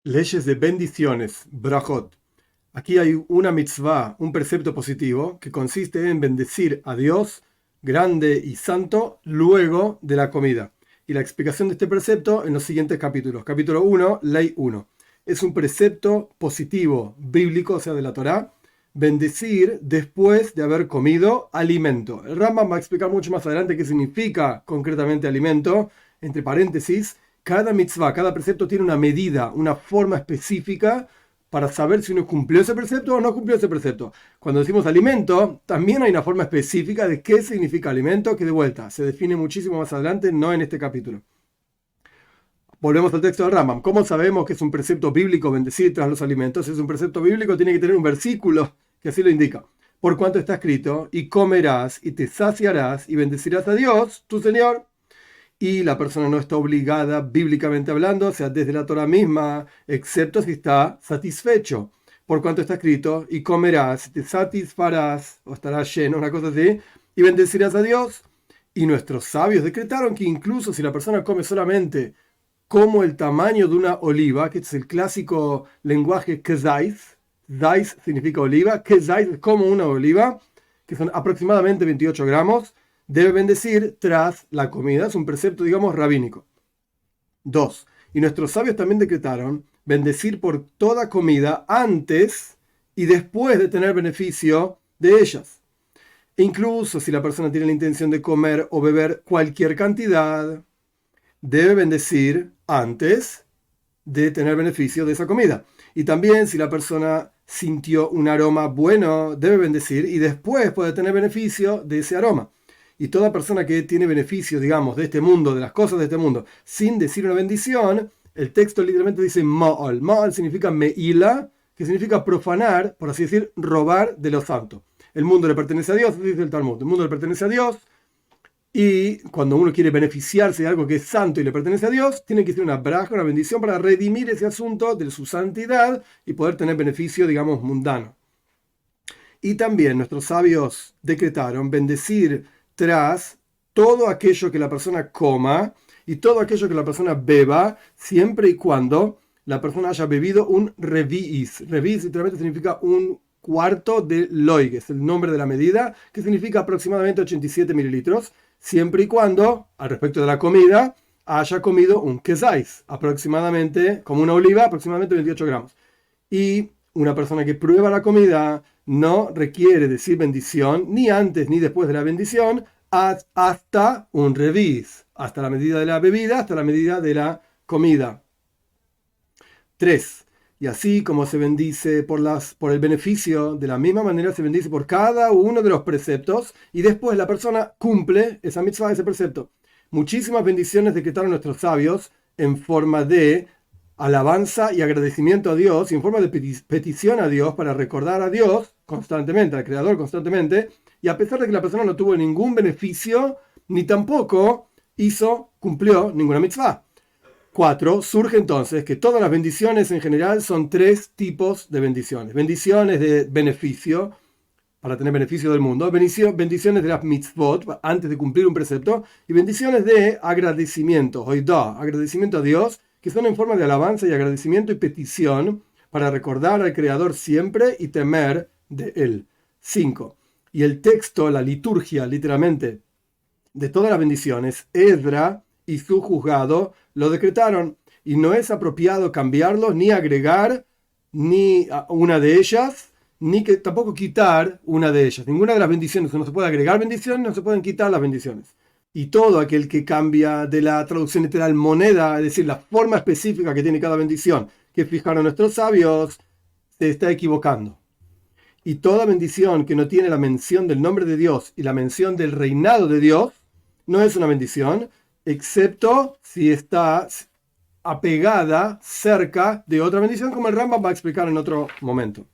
Leyes de bendiciones, brajot. Aquí hay una mitzvah, un precepto positivo, que consiste en bendecir a Dios, grande y santo, luego de la comida. Y la explicación de este precepto en los siguientes capítulos. Capítulo 1, ley 1. Es un precepto positivo, bíblico, o sea, de la Torá, bendecir después de haber comido alimento. El Rambam va a explicar mucho más adelante qué significa concretamente alimento, entre paréntesis. Cada mitzvah, cada precepto tiene una medida, una forma específica para saber si uno cumplió ese precepto o no cumplió ese precepto. Cuando decimos alimento, también hay una forma específica de qué significa alimento, que de vuelta se define muchísimo más adelante, no en este capítulo. Volvemos al texto de Rambam. ¿Cómo sabemos que es un precepto bíblico bendecir tras los alimentos? Si es un precepto bíblico, tiene que tener un versículo que así lo indica. Por cuanto está escrito, y comerás, y te saciarás, y bendecirás a Dios, tu Señor. Y la persona no está obligada, bíblicamente hablando, o sea, desde la Torah misma, excepto si está satisfecho. Por cuanto está escrito, y comerás, te satisfarás, o estarás lleno, una cosa así, y bendecirás a Dios. Y nuestros sabios decretaron que incluso si la persona come solamente como el tamaño de una oliva, que es el clásico lenguaje kezais, zais significa oliva, kezais es como una oliva, que son aproximadamente 28 gramos, debe bendecir tras la comida. Es un precepto, digamos, rabínico. 2. Y nuestros sabios también decretaron bendecir por toda comida antes y después de tener beneficio de ellas. E incluso si la persona tiene la intención de comer o beber cualquier cantidad, debe bendecir antes de tener beneficio de esa comida. Y también si la persona sintió un aroma bueno, debe bendecir y después puede tener beneficio de ese aroma. Y toda persona que tiene beneficio, digamos, de este mundo, de las cosas de este mundo, sin decir una bendición, el texto literalmente dice ma'al. Ma'al significa me'ila, que significa profanar, por así decir, robar de lo santo. El mundo le pertenece a Dios, dice el Talmud. El mundo le pertenece a Dios, y cuando uno quiere beneficiarse de algo que es santo y le pertenece a Dios, tiene que hacer una braja, una bendición para redimir ese asunto de su santidad y poder tener beneficio, digamos, mundano. Y también nuestros sabios decretaron bendecir tras todo aquello que la persona coma y todo aquello que la persona beba, siempre y cuando la persona haya bebido un revi'is. Revi'is literalmente significa un cuarto de loig, es el nombre de la medida, que significa aproximadamente 87 mililitros, siempre y cuando, al respecto de la comida, haya comido un kezais, aproximadamente, como una oliva, aproximadamente 28 gramos. Y una persona que prueba la comida no requiere decir bendición ni antes ni después de la bendición hasta un revis, hasta la medida de la bebida, hasta la medida de la comida. 3. Y así como se bendice por el beneficio, de la misma manera se bendice por cada uno de los preceptos y después la persona cumple esa mitzvah, ese precepto. Muchísimas bendiciones decretaron nuestros sabios en forma de alabanza y agradecimiento a Dios y en forma de petición a Dios para recordar a Dios constantemente, al Creador constantemente, y a pesar de que la persona no tuvo ningún beneficio, ni tampoco cumplió ninguna mitzvah. 4. Surge entonces que todas las bendiciones en general son tres tipos de bendiciones. Bendiciones de beneficio, para tener beneficio del mundo, bendiciones de las mitzvot, antes de cumplir un precepto, y bendiciones de agradecimiento, hoidah, agradecimiento a Dios, que son en forma de alabanza y agradecimiento y petición, para recordar al Creador siempre y temer de Él. 5. Y el texto, la liturgia, literalmente, de todas las bendiciones, Esdra y su juzgado lo decretaron, y no es apropiado cambiarlos, ni agregar ni una de ellas, ni que tampoco quitar una de ellas. Ninguna de las bendiciones, no se puede agregar bendiciones, no se pueden quitar las bendiciones. Y todo aquel que cambia de la traducción literal moneda, es decir, la forma específica que tiene cada bendición, que fijaron nuestros sabios, se está equivocando. Y toda bendición que no tiene la mención del nombre de Dios y la mención del reinado de Dios, no es una bendición, excepto si está apegada cerca de otra bendición, como el Rambam va a explicar en otro momento.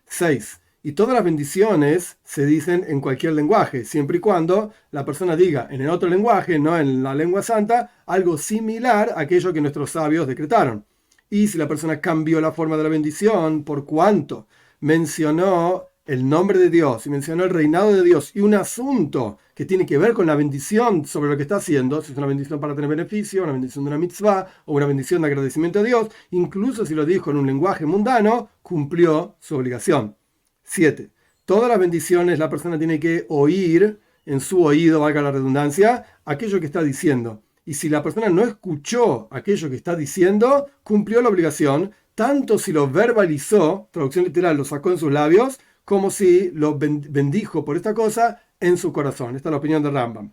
6. Y todas las bendiciones se dicen en cualquier lenguaje, siempre y cuando la persona diga en el otro lenguaje, no en la lengua santa, algo similar a aquello que nuestros sabios decretaron. Y si la persona cambió la forma de la bendición, por cuanto mencionó el nombre de Dios y mencionó el reinado de Dios y un asunto que tiene que ver con la bendición sobre lo que está haciendo, si es una bendición para tener beneficio, una bendición de una mitzvah o una bendición de agradecimiento a Dios, incluso si lo dijo en un lenguaje mundano, cumplió su obligación. 7. Todas las bendiciones la persona tiene que oír en su oído, valga la redundancia, aquello que está diciendo. Y si la persona no escuchó aquello que está diciendo, cumplió la obligación, tanto si lo verbalizó, traducción literal, lo sacó en sus labios, como si lo bendijo por esta cosa en su corazón. Esta es la opinión de Rambam.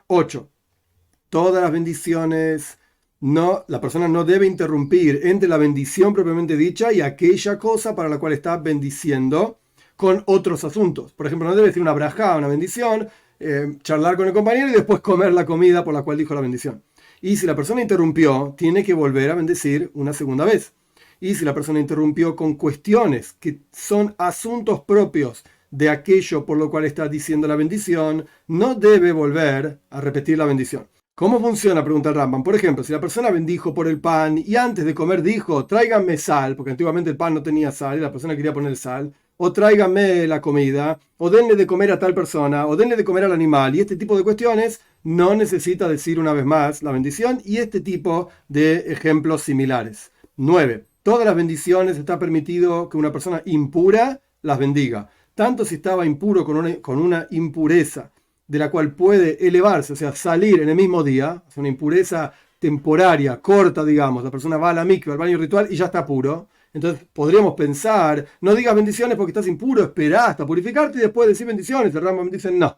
8. Todas las bendiciones, la persona no debe interrumpir entre la bendición propiamente dicha y aquella cosa para la cual está bendiciendo con otros asuntos. Por ejemplo, no debe decir una brajá, una bendición, charlar con el compañero y después comer la comida por la cual dijo la bendición. Y si la persona interrumpió, tiene que volver a bendecir una segunda vez. Y si la persona interrumpió con cuestiones que son asuntos propios de aquello por lo cual está diciendo la bendición, no debe volver a repetir la bendición. ¿Cómo funciona? Pregunta el Rambam. Por ejemplo, si la persona bendijo por el pan y antes de comer dijo, tráiganme sal, porque antiguamente el pan no tenía sal y la persona quería poner sal, o tráiganme la comida, o denle de comer a tal persona, o denle de comer al animal, y este tipo de cuestiones, no necesita decir una vez más la bendición y este tipo de ejemplos similares. 9. Todas las bendiciones está permitido que una persona impura las bendiga, tanto si estaba impuro con una impureza de la cual puede elevarse, o sea, salir en el mismo día, es una impureza temporaria, corta, digamos, la persona va a la mikvah, al baño ritual y ya está puro. Entonces podríamos pensar, no digas bendiciones porque estás impuro, esperá hasta purificarte y después decir bendiciones. El Rambam dice no.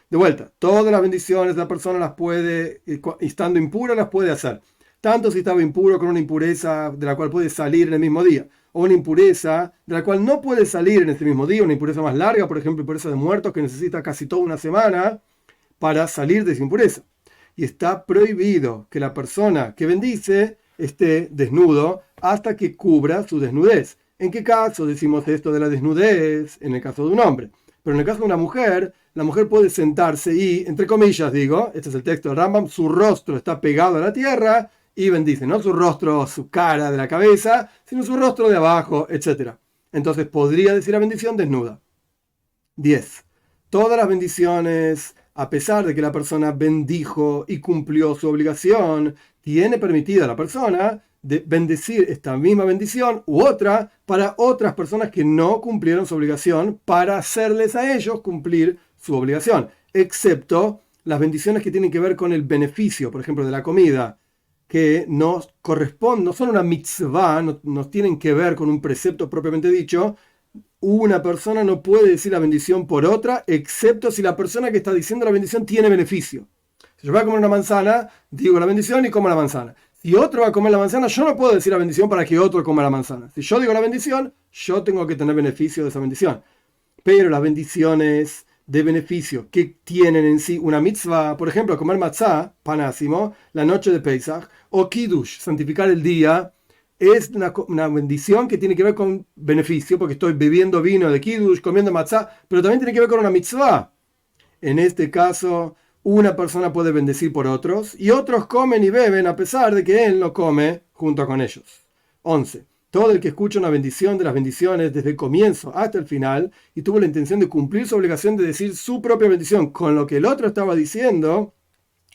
De vuelta, todas las bendiciones la persona las puede, estando impura, las puede hacer. Tanto si estaba impuro con una impureza de la cual puede salir en el mismo día, o una impureza de la cual no puede salir en ese mismo día, una impureza más larga, por ejemplo, impureza de muertos que necesita casi toda una semana para salir de esa impureza. Y está prohibido que la persona que bendice esté desnudo hasta que cubra su desnudez. ¿En qué caso decimos esto de la desnudez? En el caso de un hombre. Pero en el caso de una mujer, la mujer puede sentarse y, entre comillas digo, este es el texto de Rambam, su rostro está pegado a la tierra y bendice, no su rostro, su cara de la cabeza, sino su rostro de abajo, etc. Entonces podría decir la bendición desnuda. 10. Todas las bendiciones, a pesar de que la persona bendijo y cumplió su obligación, tiene permitida a la persona de bendecir esta misma bendición u otra para otras personas que no cumplieron su obligación para hacerles a ellos cumplir su obligación, excepto las bendiciones que tienen que ver con el beneficio, por ejemplo, de la comida, que no corresponden, no son una mitzvah, no tienen que ver con un precepto propiamente dicho. Una persona no puede decir la bendición por otra, excepto si la persona que está diciendo la bendición tiene beneficio. Si yo voy a comer una manzana, digo la bendición y como la manzana. Si otro va a comer la manzana, yo no puedo decir la bendición para que otro coma la manzana. Si yo digo la bendición, yo tengo que tener beneficio de esa bendición. Pero las bendiciones de beneficio que tienen en sí una mitzvah, por ejemplo, comer matzah, panásimo, la noche de Pesach, o kiddush, santificar el día, es una bendición que tiene que ver con beneficio, porque estoy bebiendo vino de kiddush, comiendo matzah, pero también tiene que ver con una mitzvah. En este caso, una persona puede bendecir por otros, y otros comen y beben a pesar de que él no come junto con ellos. 11. Todo el que escucha una bendición de las bendiciones desde el comienzo hasta el final y tuvo la intención de cumplir su obligación de decir su propia bendición con lo que el otro estaba diciendo,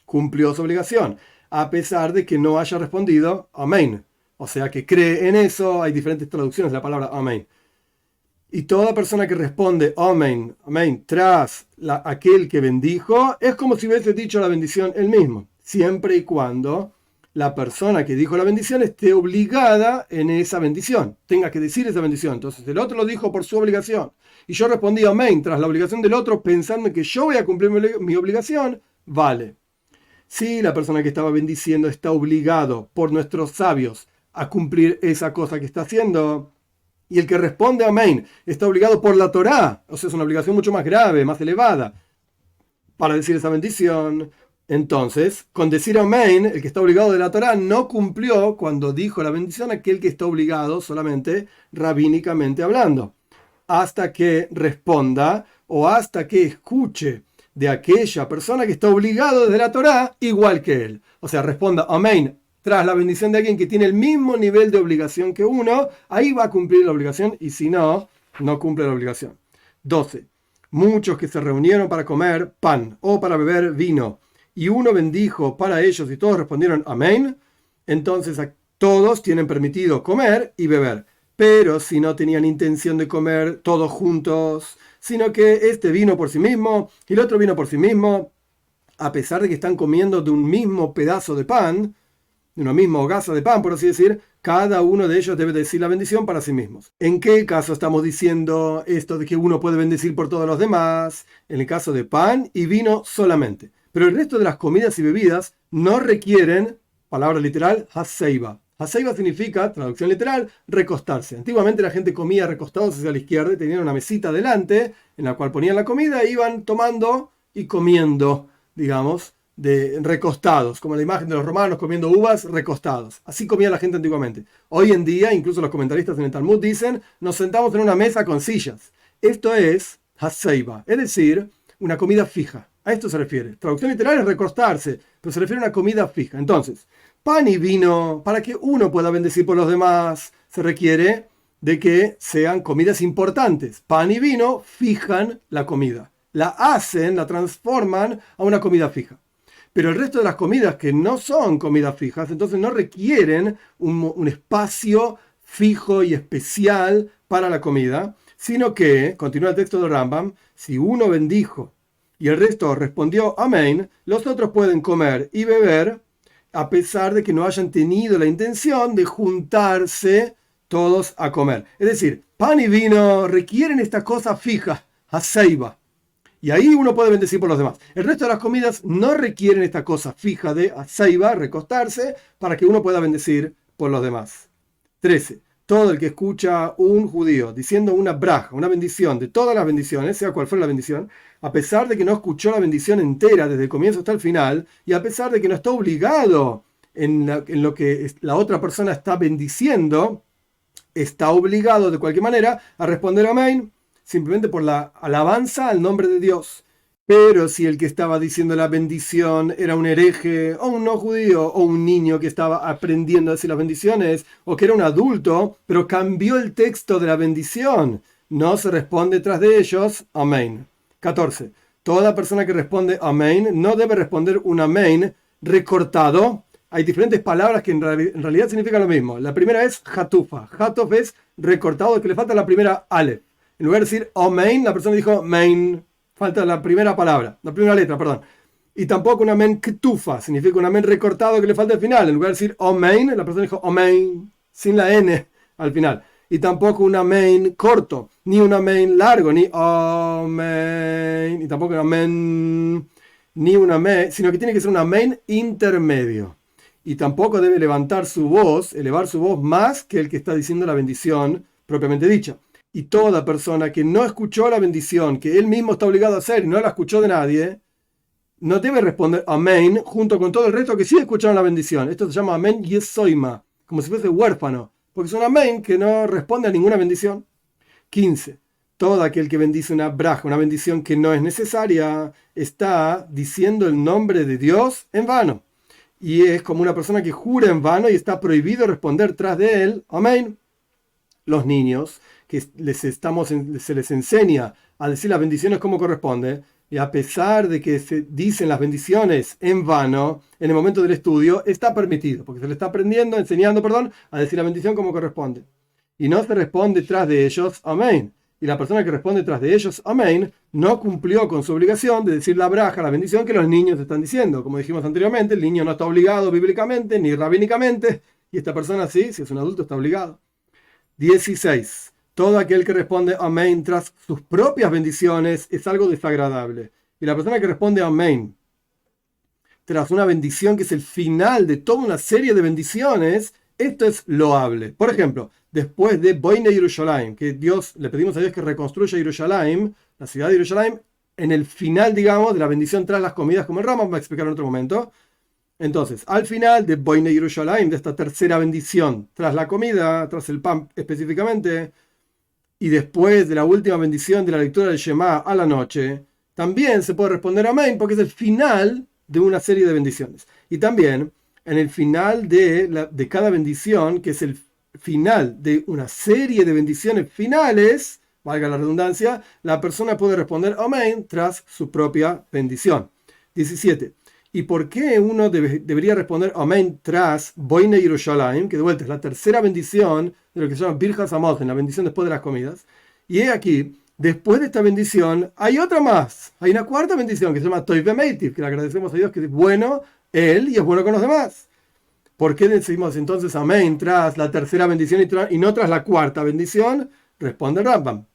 cumplió su obligación, a pesar de que no haya respondido amén. O sea que cree en eso, hay diferentes traducciones de la palabra amén. Y toda persona que responde amén, amén, tras aquel que bendijo, es como si hubiese dicho la bendición él mismo, siempre y cuando la persona que dijo la bendición esté obligada en esa bendición, tenga que decir esa bendición. Entonces el otro lo dijo por su obligación y yo respondí amén tras la obligación del otro pensando que yo voy a cumplir mi obligación, vale. Si la persona que estaba bendiciendo está obligado por nuestros sabios a cumplir esa cosa que está haciendo, y el que responde amén está obligado por la Torá, o sea, es una obligación mucho más grave, más elevada, para decir esa bendición, entonces, con decir amén, el que está obligado de la Torá no cumplió cuando dijo la bendición aquel que está obligado solamente rabínicamente hablando, hasta que responda o hasta que escuche de aquella persona que está obligado desde la Torá igual que él. O sea, responda amén tras la bendición de alguien que tiene el mismo nivel de obligación que uno, ahí va a cumplir la obligación y si no, no cumple la obligación. 12. Muchos que se reunieron para comer pan o para beber vino, y uno bendijo para ellos y todos respondieron amén, entonces todos tienen permitido comer y beber. Pero si no tenían intención de comer todos juntos, sino que este vino por sí mismo y el otro vino por sí mismo, a pesar de que están comiendo de un mismo pedazo de pan, de una misma hogaza de pan, por así decir, cada uno de ellos debe decir la bendición para sí mismos. ¿En qué caso estamos diciendo esto de que uno puede bendecir por todos los demás? En el caso de pan y vino solamente. Pero el resto de las comidas y bebidas no requieren, palabra literal, haseiba. Haseiba significa, traducción literal, recostarse. Antiguamente la gente comía recostados hacia la izquierda, tenían una mesita delante en la cual ponían la comida e iban tomando y comiendo, digamos, de recostados, como la imagen de los romanos comiendo uvas recostados. Así comía la gente antiguamente. Hoy en día, incluso los comentaristas en el Talmud dicen, nos sentamos en una mesa con sillas. Esto es haseiba, es decir, una comida fija. A esto se refiere. Traducción literal es recostarse, pero se refiere a una comida fija. Entonces, pan y vino, para que uno pueda bendecir por los demás, se requiere de que sean comidas importantes. Pan y vino fijan la comida. La hacen, la transforman a una comida fija. Pero el resto de las comidas que no son comidas fijas, entonces no requieren un espacio fijo y especial para la comida, sino que, continúa el texto del Rambam, si uno bendijo y el resto respondió amén, los otros pueden comer y beber a pesar de que no hayan tenido la intención de juntarse todos a comer. Es decir, pan y vino requieren esta cosa fija, haseiba. Y ahí uno puede bendecir por los demás. El resto de las comidas no requieren esta cosa fija de haseiba, recostarse, para que uno pueda bendecir por los demás. 13. Todo el que escucha un judío diciendo una braja, una bendición de todas las bendiciones, sea cual fuera la bendición, a pesar de que no escuchó la bendición entera desde el comienzo hasta el final, y a pesar de que no está obligado en lo que la otra persona está bendiciendo, está obligado de cualquier manera a responder amén, simplemente por la alabanza al nombre de Dios. Pero si el que estaba diciendo la bendición era un hereje, o un no judío, o un niño que estaba aprendiendo a decir las bendiciones, o que era un adulto, pero cambió el texto de la bendición, no se responde tras de ellos, amén. 14. Toda persona que responde amén no debe responder un amén recortado. Hay diferentes palabras que en realidad significan lo mismo. La primera es hatufa. Hatuf es recortado, que le falta la primera alef. En lugar de decir amén, la persona dijo main. Falta la primera palabra, la primera letra, perdón. Y tampoco un amén ketufa, significa un amén recortado que le falta al final. En lugar de decir amén, la persona dijo amén, sin la n al final. Y tampoco un amén corto, ni un amén largo, ni amén, y tampoco un amén, ni un amén, sino que tiene que ser un amén intermedio. Y tampoco debe elevar su voz más que el que está diciendo la bendición propiamente dicha. Y toda persona que no escuchó la bendición, que él mismo está obligado a hacer y no la escuchó de nadie, no debe responder amén junto con todo el resto que sí escucharon la bendición. Esto se llama amén yesoima, como si fuese huérfano, porque es un amén que no responde a ninguna bendición. 15. Todo aquel que bendice una braja, una bendición que no es necesaria, está diciendo el nombre de Dios en vano. Y es como una persona que jura en vano y está prohibido responder tras de él amén. Los niños, que se les enseña a decir las bendiciones como corresponde, y a pesar de que se dicen las bendiciones en vano, en el momento del estudio está permitido, porque se le está enseñando, a decir la bendición como corresponde. Y no se responde tras de ellos, amén. Y la persona que responde tras de ellos, amén, no cumplió con su obligación de decir la braja, la bendición que los niños están diciendo. Como dijimos anteriormente, el niño no está obligado bíblicamente ni rabínicamente, y esta persona sí, si es un adulto, está obligado. 16. Todo aquel que responde amén tras sus propias bendiciones es algo desagradable. Y la persona que responde amén tras una bendición que es el final de toda una serie de bendiciones, esto es loable. Por ejemplo, después de Boine Yerushalayim, que le pedimos a Dios que reconstruya Yerushalayim, la ciudad de Yerushalayim, en el final, digamos, de la bendición tras las comidas, como el Rambam va a explicar en otro momento. Entonces, al final de Boine Yerushalayim, de esta tercera bendición, tras la comida, tras el pan específicamente, y después de la última bendición de la lectura del Shema a la noche, también se puede responder amén, porque es el final de una serie de bendiciones. Y también, en el final de cada bendición, que es el final de una serie de bendiciones finales, valga la redundancia, la persona puede responder amén tras su propia bendición. 17. ¿Y por qué uno debería responder amén tras Boine Yerushalayim, que de vuelta es la tercera bendición de lo que se llama Birjas Hamazon, la bendición después de las comidas? Y he aquí, después de esta bendición, hay otra más. Hay una cuarta bendición que se llama Toiv Meitiv, que le agradecemos a Dios que es bueno él y es bueno con los demás. ¿Por qué decimos entonces amén tras la tercera bendición y no tras la cuarta bendición? Responde Rambam.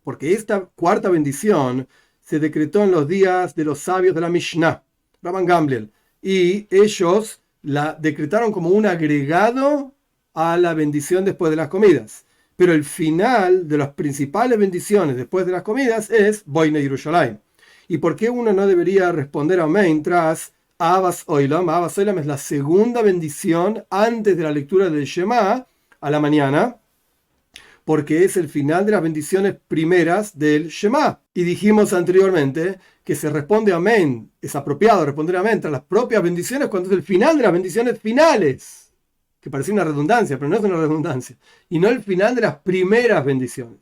Porque esta cuarta bendición se decretó en los días de los sabios de la Mishnah, Rabban Gamliel, y ellos la decretaron como un agregado a la bendición después de las comidas. Pero el final de las principales bendiciones después de las comidas es Boine Yerushalayim. ¿Y por qué uno no debería responder amén tras Ahavas Olam? Ahavas Olam es la segunda bendición antes de la lectura del Shema a la mañana, porque es el final de las bendiciones primeras del Shema. Y dijimos anteriormente que se responde amén, es apropiado responder amén tras las propias bendiciones cuando es el final de las bendiciones finales, que parece una redundancia, pero no es una redundancia, y no el final de las primeras bendiciones.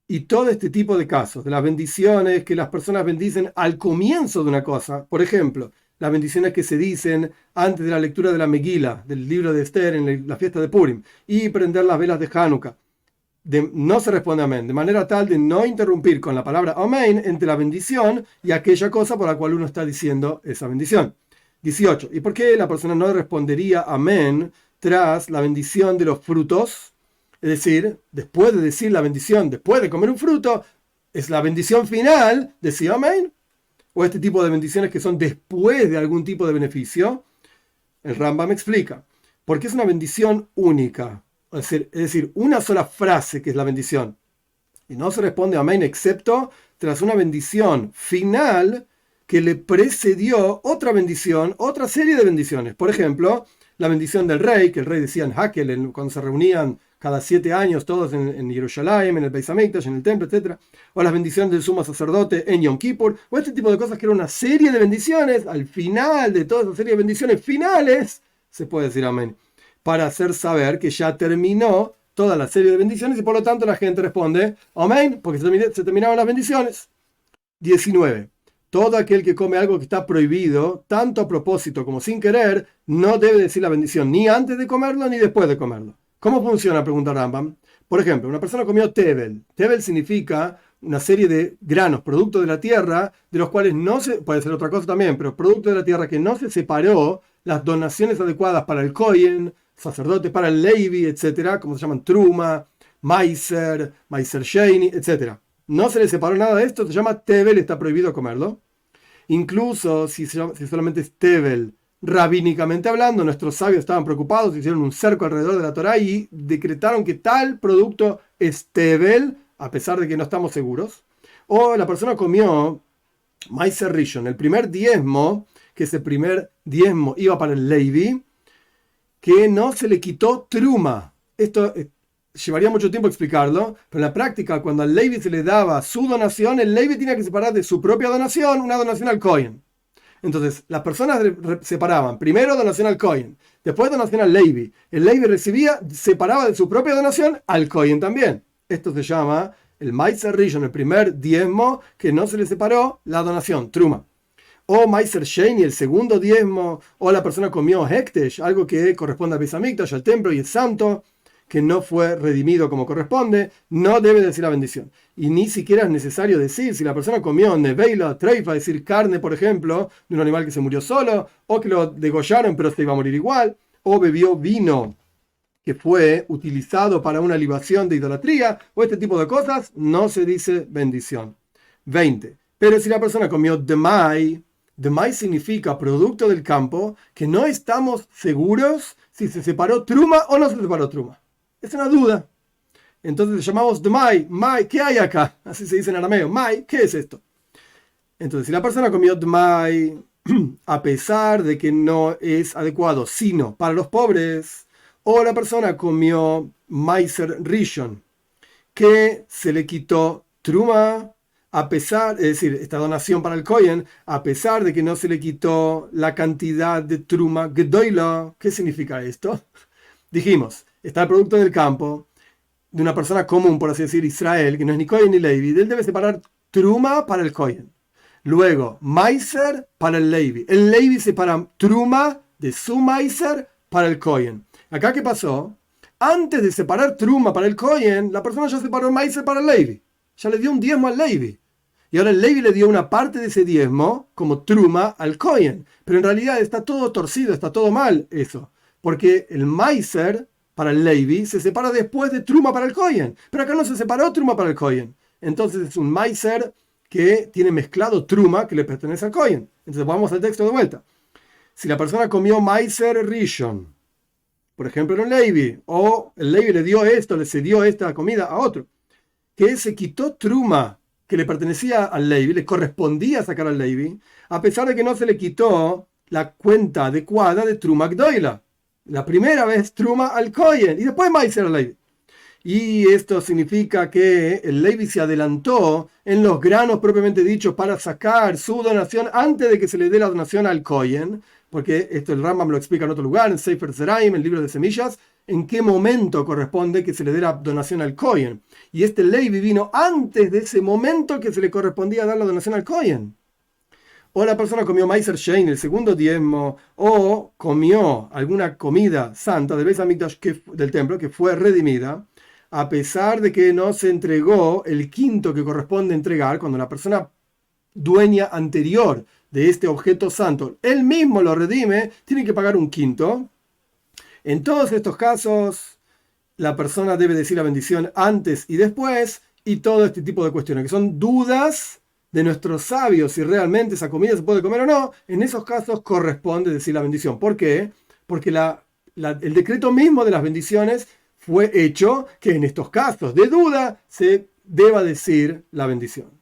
Y todo este tipo de casos, de las bendiciones que las personas bendicen al comienzo de una cosa, por ejemplo, las bendiciones que se dicen antes de la lectura de la Megila, del libro de Esther en la fiesta de Purim, y prender las velas de Hanukkah, no se responde amén, de manera tal de no interrumpir con la palabra amén entre la bendición y aquella cosa por la cual uno está diciendo esa bendición. 18. ¿Y por qué la persona no respondería amén tras la bendición de los frutos? Es decir, después de decir la bendición, después de comer un fruto, es la bendición final, decir amén. O este tipo de bendiciones que son después de algún tipo de beneficio. El Rambam explica, porque es una bendición única. Es decir, una sola frase que es la bendición. Y no se responde amén excepto tras una bendición final que le precedió otra bendición, otra serie de bendiciones. Por ejemplo, la bendición del rey, que el rey decía en Hakel, cuando se reunían cada 7 años todos en Jerusalén, en el Beis Hamikdash, en el templo, etc. O las bendiciones del sumo sacerdote en Yom Kippur, o este tipo de cosas que era una serie de bendiciones. Al final de toda esa serie de bendiciones finales, se puede decir amén, para hacer saber que ya terminó toda la serie de bendiciones y por lo tanto la gente responde amén, porque se terminaron las bendiciones. 19. Todo aquel que come algo que está prohibido, tanto a propósito como sin querer, no debe decir la bendición ni antes de comerlo ni después de comerlo. ¿Cómo funciona? Pregunta Rambam. Por ejemplo, una persona comió tevel. Tevel significa una serie de granos, producto de la tierra, de los cuales no se, puede ser otra cosa también, pero producto de la tierra que no se separó las donaciones adecuadas para el Kohen, sacerdote, para el Levi, etcétera, como se llaman Truma, Meiser, Meiser Sheini, etcétera. No se le separó nada de esto, se llama tevel, está prohibido comerlo. Incluso si solamente es tevel, rabínicamente hablando, nuestros sabios estaban preocupados, hicieron un cerco alrededor de la Torá y decretaron que tal producto es tevel, a pesar de que no estamos seguros. O la persona comió Meiser Rishon, el primer diezmo, que ese primer diezmo iba para el Levi, que no se le quitó truma. Esto llevaría mucho tiempo explicarlo, pero en la práctica, cuando al Levi se le daba su donación, el Levi tenía que separar de su propia donación una donación al Kohen. Entonces, las personas separaban primero donación al Kohen, después donación al Levi. El Levi recibía, separaba de su propia donación al Kohen también. Esto se llama el Meiser Rishon, el primer diezmo que no se le separó la donación, truma. O Meiser Sheini, el segundo diezmo, o la persona comió Hektesh, algo que corresponde al Beis Hamikdash, al templo y es santo, que no fue redimido como corresponde, no debe decir la bendición. Y ni siquiera es necesario decir, si la persona comió neveila, treifa, es decir, carne, por ejemplo, de un animal que se murió solo, o que lo degollaron pero se iba a morir igual, o bebió vino que fue utilizado para una libación de idolatría, o este tipo de cosas, no se dice bendición. 20. Pero si la persona comió demai significa producto del campo, que no estamos seguros si se separó truma o no se separó truma. Es una duda. Entonces le llamamos demai, mai, ¿qué hay acá? Así se dice en arameo, mai, ¿qué es esto? Entonces, si la persona comió demai, a pesar de que no es adecuado, sino para los pobres, o la persona comió meiser rishon, que se le quitó truma, a pesar, es decir, esta donación para el Kohen, a pesar de que no se le quitó la cantidad de truma gedoila. ¿Qué significa esto? Dijimos, está el producto del campo, de una persona común, por así decir, Israel, que no es ni Cohen ni Levi, él debe separar Truma para el Cohen. Luego, Meiser para el Levi. El Levi separa Truma de su Meiser para el Cohen. Acá, ¿qué pasó? Antes de separar Truma para el Cohen, la persona ya separó Meiser para el Levi. Ya le dio un diezmo al Levi. Y ahora el Levi le dio una parte de ese diezmo como Truma al Cohen. Pero en realidad está todo torcido, está todo mal eso. Porque el Meiser para el Levi se separa después de Truma para el Cohen. Pero acá no se separó Truma para el Cohen. Entonces es un Meiser que tiene mezclado Truma que le pertenece al Cohen. Entonces vamos al texto de vuelta. Si la persona comió Meiser Rishon, por ejemplo en un Levi, o el Levi le dio esto, le cedió esta comida a otro, que se quitó Truma que le pertenecía al Levi, le correspondía sacar al Levi, a pesar de que no se le quitó la cuenta adecuada de Truma Gdoila. La primera vez Truma al Cohen y después Meiser al Levi. Y esto significa que el Levi se adelantó en los granos propiamente dichos para sacar su donación antes de que se le dé la donación al Cohen, porque esto el Rambam lo explica en otro lugar, en Sefer Zeraim, el libro de semillas, en qué momento corresponde que se le dé la donación al Cohen. Y este Levi vino antes de ese momento que se le correspondía dar la donación al Cohen. O la persona comió Meiser Shein, el segundo diezmo, o comió alguna comida santa del Beis Hamikdash del templo que fue redimida, a pesar de que no se entregó el quinto que corresponde entregar, cuando la persona dueña anterior de este objeto santo, él mismo lo redime, tiene que pagar un quinto. En todos estos casos, la persona debe decir la bendición antes y después, y todo este tipo de cuestiones, que son dudas de nuestros sabios si realmente esa comida se puede comer o no. En esos casos corresponde decir la bendición. ¿Por qué? Porque el decreto mismo de las bendiciones fue hecho que en estos casos de duda se deba decir la bendición.